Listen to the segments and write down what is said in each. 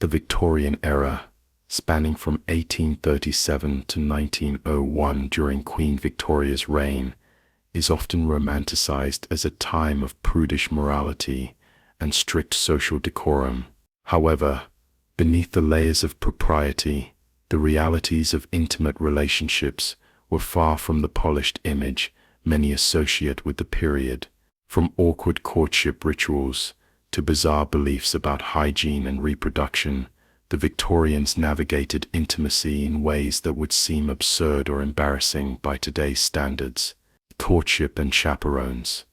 The Victorian era, spanning from 1837 to 1901 during Queen Victoria's reign, is often romanticized as a time of prudish morality and strict social decorum. However, beneath the layers of propriety, the realities of intimate relationships were far from the polished image many associate with the period. From awkward courtship rituals to bizarre beliefs about hygiene and reproduction, the Victorians navigated intimacy in ways that would seem absurd or embarrassing by today's standards. Courtship and chaperones.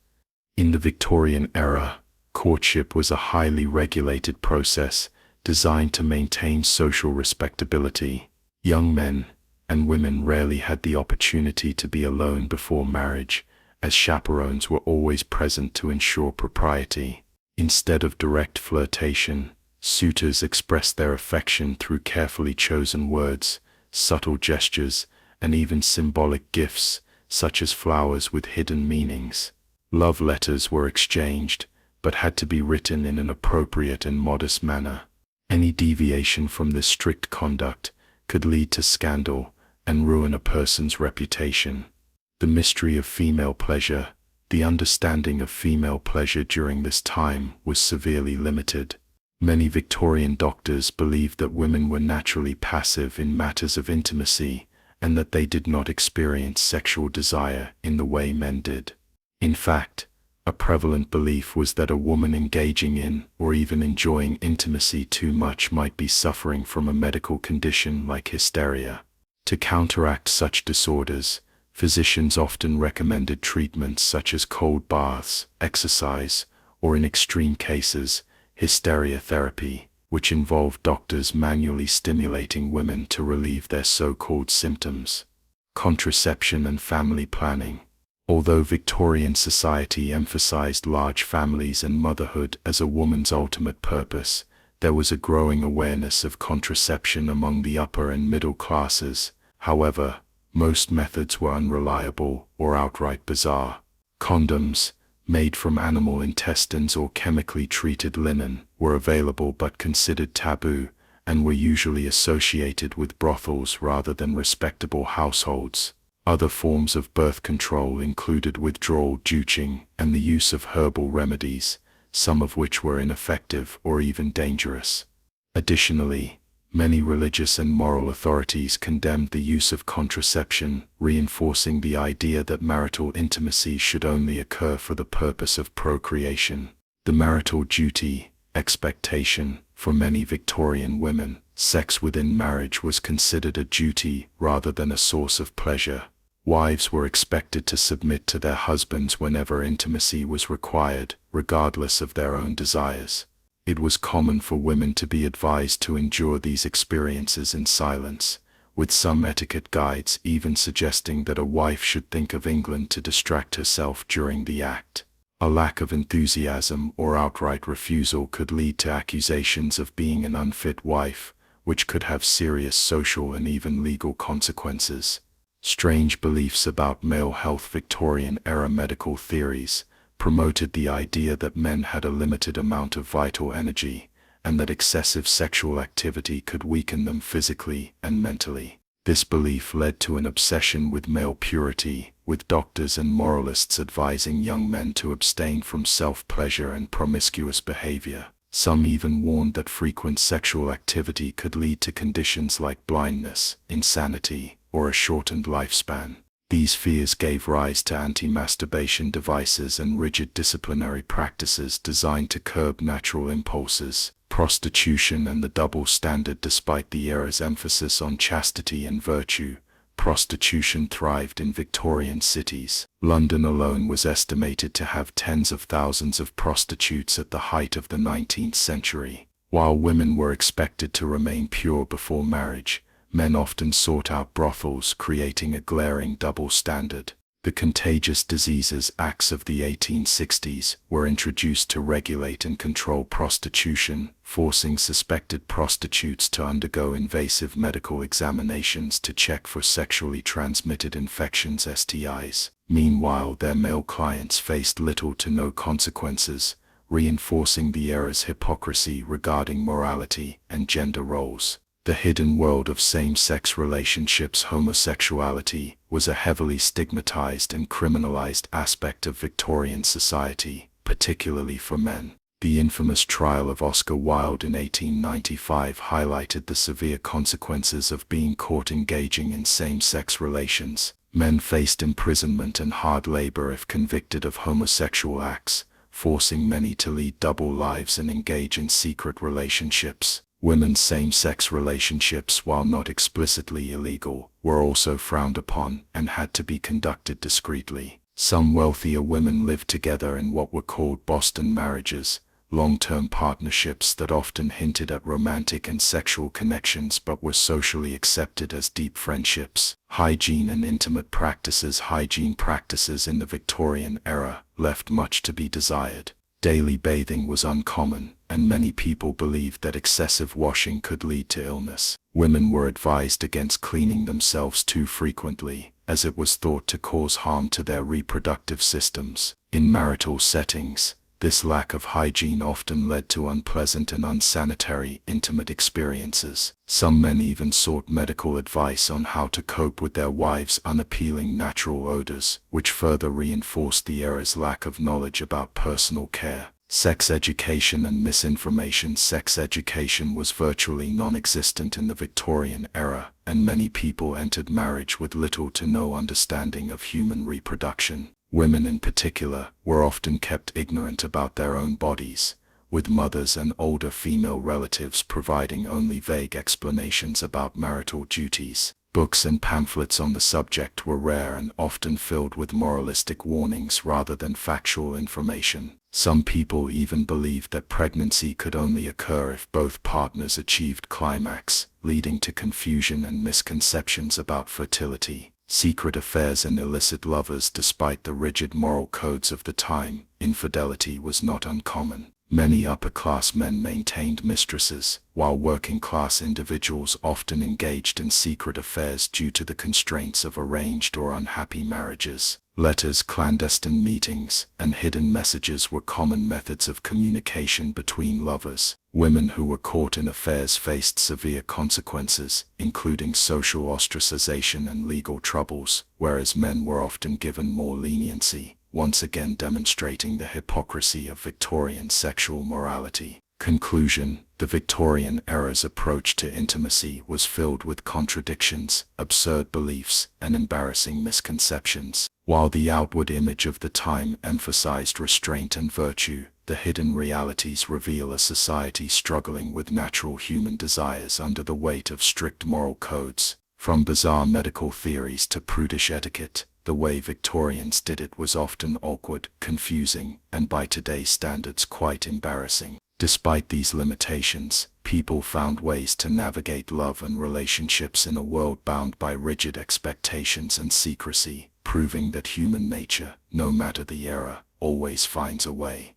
In the Victorian era, courtship was a highly regulated process designed to maintain social respectability. Young men and women rarely had the opportunity to be alone before marriage, as chaperones were always present to ensure propriety. Instead of direct flirtation, suitors expressed their affection through carefully chosen words, subtle gestures, and even symbolic gifts, such as flowers with hidden meanings. Love letters were exchanged, but had to be written in an appropriate and modest manner. Any deviation from this strict conduct could lead to scandal and ruin a person's reputation. The mystery of female pleasure. The understanding of female pleasure during this time was severely limited. Many Victorian doctors believed that women were naturally passive in matters of intimacy, and that they did not experience sexual desire in the way men did. In fact, a prevalent belief was that a woman engaging in or even enjoying intimacy too much might be suffering from a medical condition like hysteria. To counteract such disorders, physicians often recommended treatments such as cold baths, exercise, or in extreme cases, hysteria therapy, which involved doctors manually stimulating women to relieve their so-called symptoms. Contraception and family planning. Although Victorian society emphasized large families and motherhood as a woman's ultimate purpose, there was a growing awareness of contraception among the upper and middle classes. However, most methods were unreliable or outright bizarre. Condoms, made from animal intestines or chemically treated linen, were available but considered taboo, and were usually associated with brothels rather than respectable households. Other forms of birth control included withdrawal juicing and the use of herbal remedies, some of which were ineffective or even dangerous. Additionally, many religious and moral authorities condemned the use of contraception, reinforcing the idea that marital intimacy should only occur for the purpose of procreation. The marital duty, expectation. For many Victorian women, sex within marriage was considered a duty rather than a source of pleasure. Wives were expected to submit to their husbands whenever intimacy was required, regardless of their own desires. It was common for women to be advised to endure these experiences in silence, with some etiquette guides even suggesting that a wife should think of England to distract herself during the act. A lack of enthusiasm or outright refusal could lead to accusations of being an unfit wife, which could have serious social and even legal consequences. Strange beliefs about male health. Victorian-era medical theories promoted the idea that men had a limited amount of vital energy, and that excessive sexual activity could weaken them physically and mentally. This belief led to an obsession with male purity, with doctors and moralists advising young men to abstain from self-pleasure and promiscuous behavior. Some even warned that frequent sexual activity could lead to conditions like blindness, insanity, or a shortened lifespan. These fears gave rise to anti-masturbation devices and rigid disciplinary practices designed to curb natural impulses. Prostitution and the double standard. Despite the era's emphasis on chastity and virtue, prostitution thrived in Victorian cities. London alone was estimated to have tens of thousands of prostitutes at the height of the 19th century. While women were expected to remain pure before marriage, men often sought out brothels, creating a glaring double standard. The Contagious Diseases Acts of the 1860s were introduced to regulate and control prostitution, forcing suspected prostitutes to undergo invasive medical examinations to check for sexually transmitted infections (STIs). Meanwhile, their male clients faced little to no consequences, reinforcing the era's hypocrisy regarding morality and gender roles. The hidden world of same-sex relationships. Homosexuality was a heavily stigmatized and criminalized aspect of Victorian society, particularly for men. The infamous trial of Oscar Wilde in 1895 highlighted the severe consequences of being caught engaging in same-sex relations. Men faced imprisonment and hard labor if convicted of homosexual acts, forcing many to lead double lives and engage in secret relationships. Women's same-sex relationships, while not explicitly illegal, were also frowned upon and had to be conducted discreetly. Some wealthier women lived together in what were called Boston marriages, long-term partnerships that often hinted at romantic and sexual connections but were socially accepted as deep friendships. Hygiene and intimate practices. Hygiene practices in the Victorian era left much to be desired. Daily bathing was uncommon, and many people believed that excessive washing could lead to illness. Women were advised against cleaning themselves too frequently, as it was thought to cause harm to their reproductive systems. In marital settings, this lack of hygiene often led to unpleasant and unsanitary intimate experiences. Some men even sought medical advice on how to cope with their wives' unappealing natural odors, which further reinforced the era's lack of knowledge about personal care. Sex education and misinformation. Sex education was virtually non-existent in the Victorian era, and many people entered marriage with little to no understanding of human reproduction. Women in particular were often kept ignorant about their own bodies, with mothers and older female relatives providing only vague explanations about marital duties. Books and pamphlets on the subject were rare and often filled with moralistic warnings rather than factual information. Some people even believed that pregnancy could only occur if both partners achieved climax, leading to confusion and misconceptions about fertility. Secret affairs and illicit lovers. Despite the rigid moral codes of the time, infidelity was not uncommon. Many upper-class men maintained mistresses, while working-class individuals often engaged in secret affairs due to the constraints of arranged or unhappy marriages. Letters, clandestine meetings, and hidden messages were common methods of communication between lovers. Women who were caught in affairs faced severe consequences, including social ostracization and legal troubles, whereas men were often given more leniency, once again demonstrating the hypocrisy of Victorian sexual morality. Conclusion: the Victorian era's approach to intimacy was filled with contradictions, absurd beliefs, and embarrassing misconceptions. While the outward image of the time emphasized restraint and virtue, the hidden realities reveal a society struggling with natural human desires under the weight of strict moral codes. From bizarre medical theories to prudish etiquette, the way Victorians did it was often awkward, confusing, and by today's standards quite embarrassing. Despite these limitations, people found ways to navigate love and relationships in a world bound by rigid expectations and secrecy, proving that human nature, no matter the era, always finds a way.